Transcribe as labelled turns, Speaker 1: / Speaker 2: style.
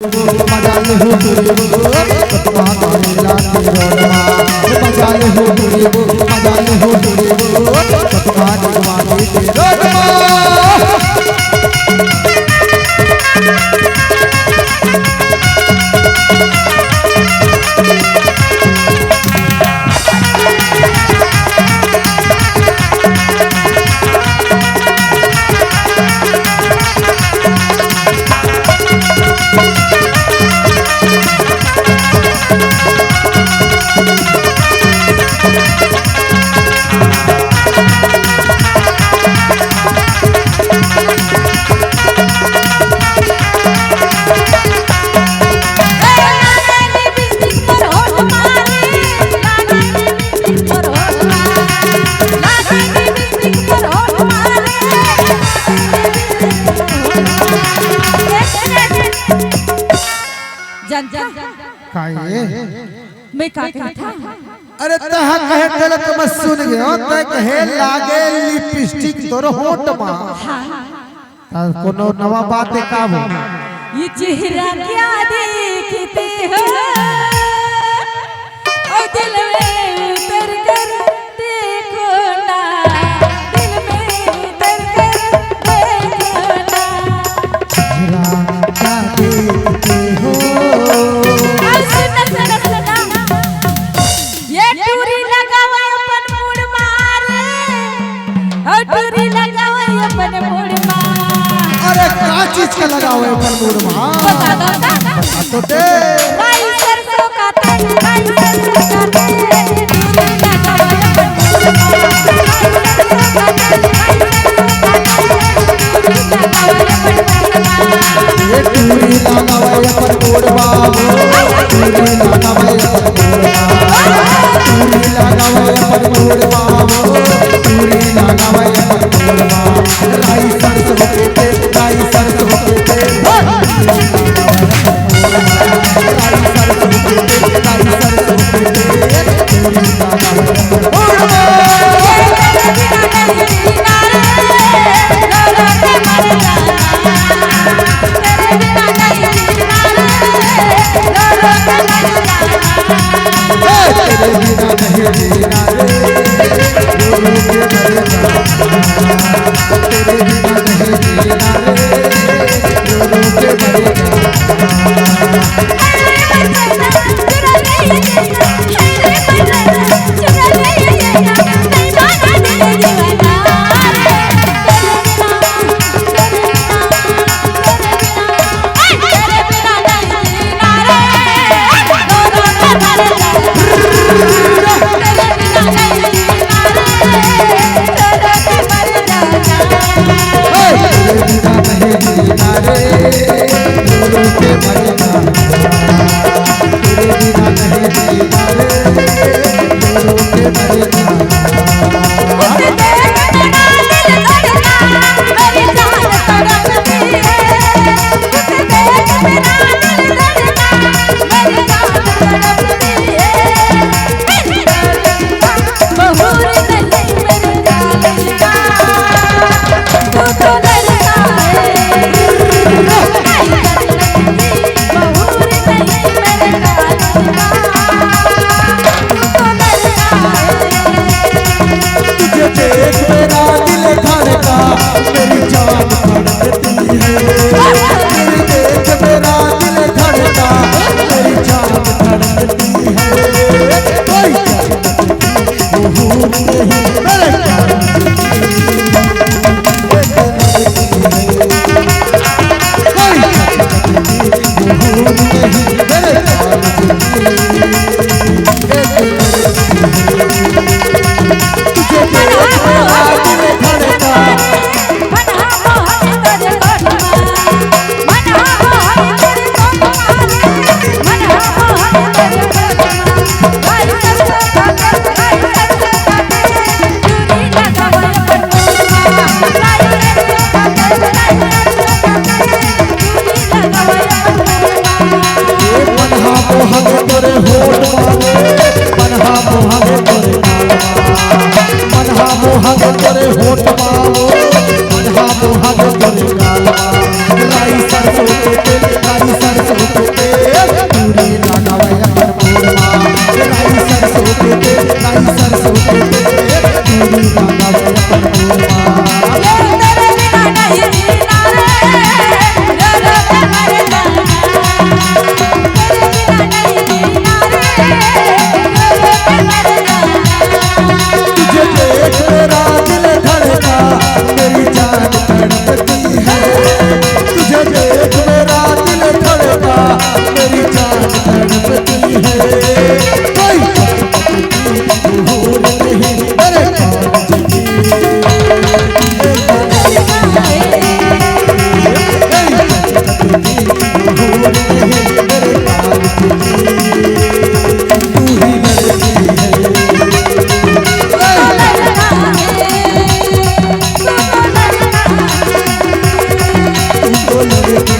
Speaker 1: मजाले हो तुरे वो कतवा कारेला तिरोड़वा मजाले हो तुरे वो कतवा निगवाने तिरोड़वा
Speaker 2: मैं का कहता
Speaker 1: अरे तह कहे तल तुम सुन गयो त कहे लागे लिपस्टिक तोर होंठ मा कोनो नवा बात का हो
Speaker 2: ये चेहरा क्या देखते हो ओ दिल में उतर कर देखो ना दिल में उतर कर देखो ना
Speaker 1: चेहरा क्या देखते हो अरे का चीज का लगा हुआ है ऊपर मूड में
Speaker 2: बता दो ना
Speaker 1: तो दे
Speaker 2: भाई सरसों का तेल भाई सरसों का तेल
Speaker 1: ये टूरी लगा हुआ है पर मूड बाबू टूरी लगा हुआ है पर मूड बाबू टूरी लगा हुआ है पर मूड बाबू राई सरसों के तेल राई सरसों के तेल करे होठ माओ मनहा मोहा करे गाला राई सरसों के तेल राई सरसों बोल रे